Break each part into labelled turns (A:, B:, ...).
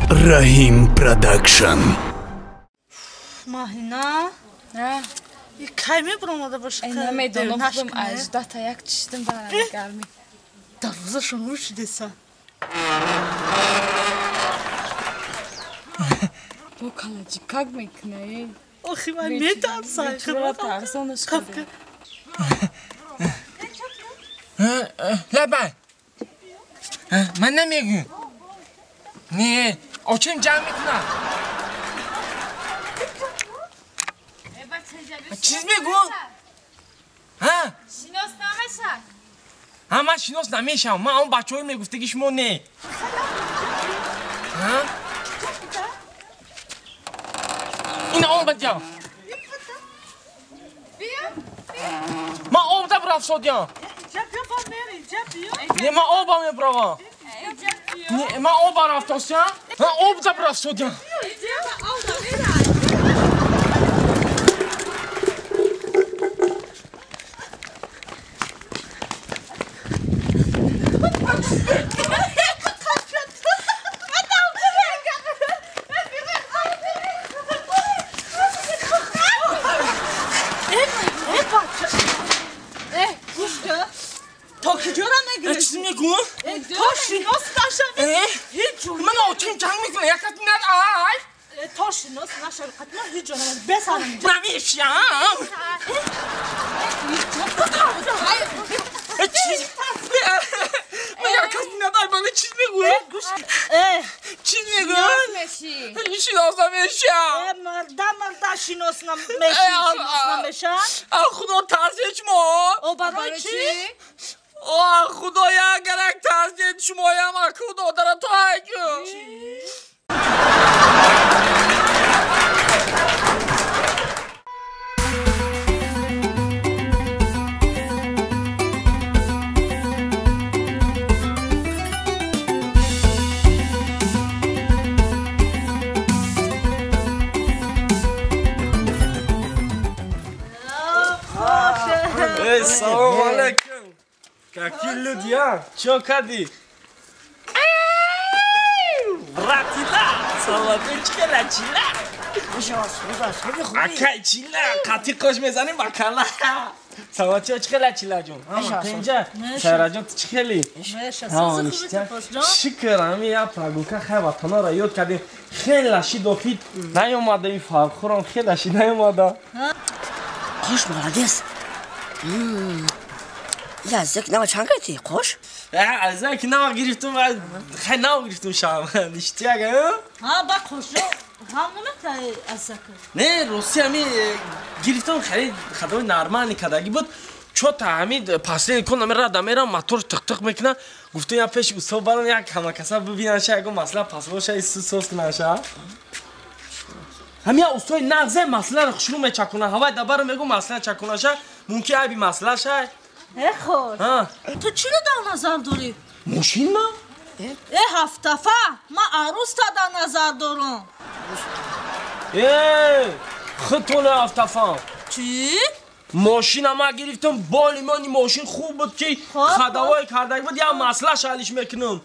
A: Rahim Production.
B: Mahina.
C: Ha?
B: Kaymi buramada başka.
C: Ne meydan okudum ajda tayak çiştim bana gelmi.
B: Darvuza şunmuş desa.
C: Bu kalıcı kalkmak ne?
B: Ohi ben ne tarzay?
C: Kıra tarzan aşkım.
D: La ben. Ben ne miyim? Ne? O kim camikna? Çizme gu. Ha?
C: Şinos nameşak.
D: Ha من شناس نمیشم من اون بچه‌ای میگفته که شما نه ها این اون بچه ما اون تا برافت شدیم نه ما اون با میبرم نه ما اون برافت شدیم ما اون تا برافت شدیم چیزی میگو؟
B: تو شناس نشوی. هیچ جون.
D: من آتیم جنگ میکنه یکت ند آی.
B: تو شناس نشوی. حتما هیچ جون بسرم.
D: نمیشم. چیز. من یکت ند آی من چیز میگو؟ چیز میگو؟ شناس نمیشم.
B: مردا شناس نمیشم.
D: خدا ترسش ما.
B: او برای چی؟
D: خدایا اگرک ترسید شمایم خدا داره تو هیچ سلام علیکم Какие дня? Чё, Кади? Братила! Салаточка начала! Акай чила! Кати кош мезаним бакала! Салаточка начала جون. اینجا سارا جون چی خیلی؟ شکر همی یا پراگوکا خیلی وطنا را یاد کردیم خیلی لشی دوفید نیومده این فرخورم خیلی لشی نیومده
E: خوش молодец. Yazık ne çan kati koş.
D: Azak ne giriftim ben خیلی ne giriftim şam işte ya.
B: Ha bak hoş. Hamını da azak.
D: نه روسی همی گرفتم خرید خدای نرمانی کداگی بود چو تا همی پاسه کنم را دمیرم موتور تق تق میکنه گفتم یا پیش استاد برام یک همکاسا ببینن شاید اگه مثلا پاسپورت شاید سوس کنه همین استاد نغزه مسئله رو شروع میچکنه هوا دبر میگم مسئله چکنه شاید ممکن ابی مسئله شاید
B: خوش. تو چی رو در نظر داری؟
D: ماشین ما؟
B: هفتفه ما عروس تا در نظر دارم.
D: خطول هفتفه
B: چی؟
D: ماشین ما گرفتم بالی مانی ماشین خوب بود که خداوای کرده بود یا مسئله شالش میکنم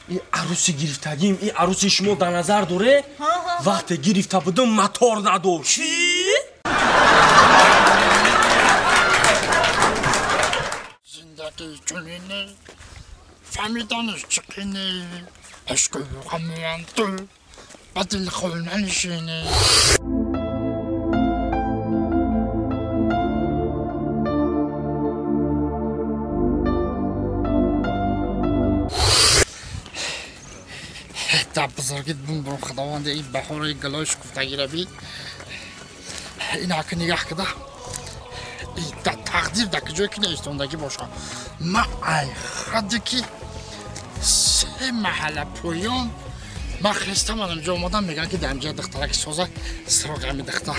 D: این عروسی گرفتگیم این عروسی شما در نظر داره وقتی گرفته بودم موتور نداشت
B: چی؟
F: زندگی چنینه فهمیدنش چقینه عشق غمیان تو بدل خود ننشینه تا بزرگیت بون برو خداوند این بحور گلاش گفته گیره بی این حکر نگاه کده تقدیر در کجای که نیستوندگی باشه ما ای خده که 3 محله پویان ما خسته من اونجا اومدم میگن که دمجه دخترک سازه سراغ همی دختر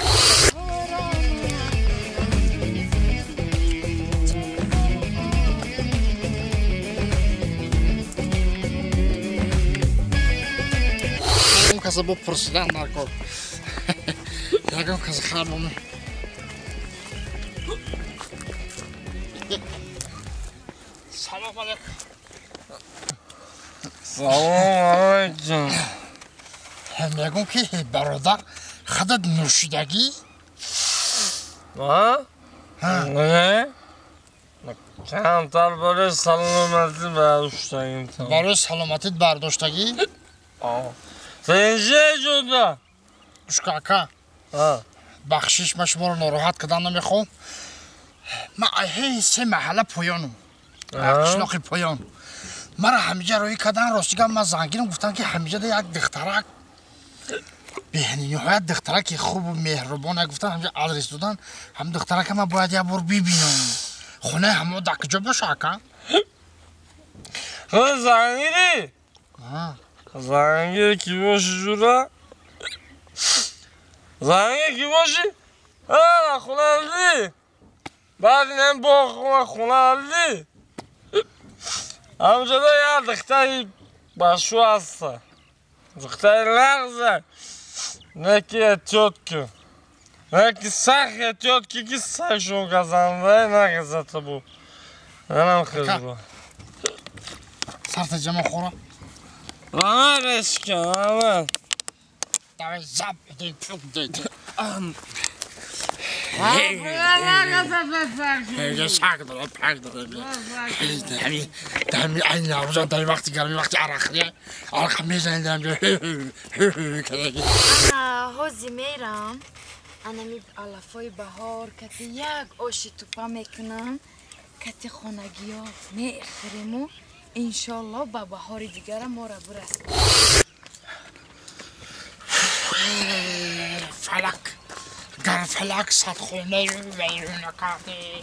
F: اون کسی با پرسیدن نکن یکم کسی خیلی بومی سلام علیکم
D: سلام علیکم.
F: میگم که برادر خودت نوشیدگی؟
D: نه؟ کمتر برای سلامتی برداشتگی.
F: برای سلامتیت برداشتگی؟
D: سنجه جدا.
F: گوش کاکا بخشش من شما رو ناراحت کردن نمیخوام. من هی 3 محله پایانم، قشلاق پایان. مرا همیشه روی کردن راستیگم. من زنگیرم گفتن که همیشه ده یک دخترک به نهایت دخترک خوب و مهربانه گفتن همیشه آدرس دادن. هم دخترک من باید یه بار ببینم. خونه همه در کجا باشه اکا؟
D: خود زنگیری؟ زنگیری کی باشی جورا؟ زنگیری کی باشی؟ خونه الدی بعد این با خونه الدی همجا ده یه دختری باشو هسته. دختری لغزه نکی اتیاد که نکی سخ اتیاد که سخشون گزنده نگزه تبو اینم خیلی با
F: سرت جمع خوره
D: آمرش کن آمر
F: دوی زب دیگه پوک دیگه هیگه ساک داره پاک داره دمی این نوزان دمی وقتی گرمی وقتی عرقیه عرق میزنی دمی
C: هوزی میرم انا می علفای بهار کتی یک آشی توپا میکنم کتی خانگی ها میخریم و انشالله با بهار دیگر ما را برسیم.
F: فلک گر فلک صد خونه رو ویرون کرده.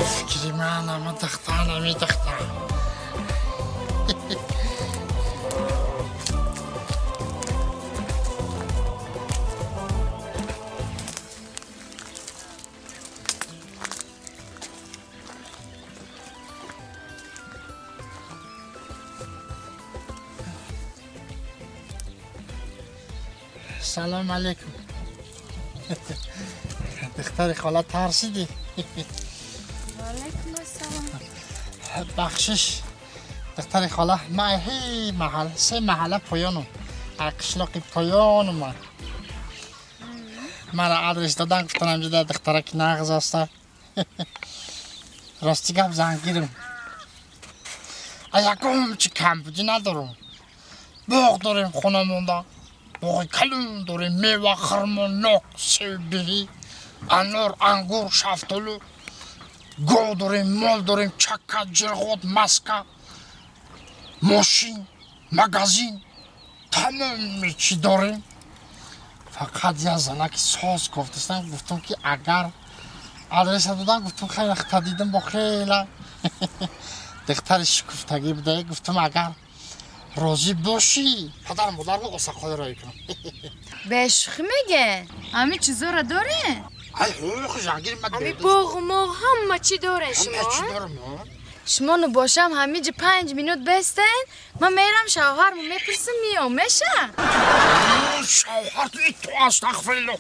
F: فکری من اما دختر نمی دختر سلام علیکم. دختر خاله ترسیدی؟
C: علیکم السلام.
F: بخشش دختر خاله من هی محل 3 محله پایانم قشلاق پایانم. من آدرس دادن گفتن همجا در دخترک نغز هسته. راستی گپ زنگیرم یکم چی کم بودی ندارم. باغ داریم خونه مونده، باغ کلون داریم، میوه خرما ناک سیب بهی انار انگور شفتالو گو داریم، مال داریم، چکه جرغوت مسکه ماشین مغازین تمام چی داریم. فقط یه زنک ساز گفتستن گفتم که اگر آدرس دادن گفتم خیلی اختا دیدم با خیلی دختر شکفتگی بوده. گفتم اگر راضی باشی پدر مادر رو قصه رایی کنم.
C: به شوخی میگه همه چیزا را داره؟
F: ای خوش جنگیر من
C: همه باغ و ماغ همه چی داره شما؟
F: همه چی دارم
C: شما نو باشم همینجا 5 مینوت بستن من میرم شوهرمو میپرسم میام میشه؟
F: شوهر تو استغفرالله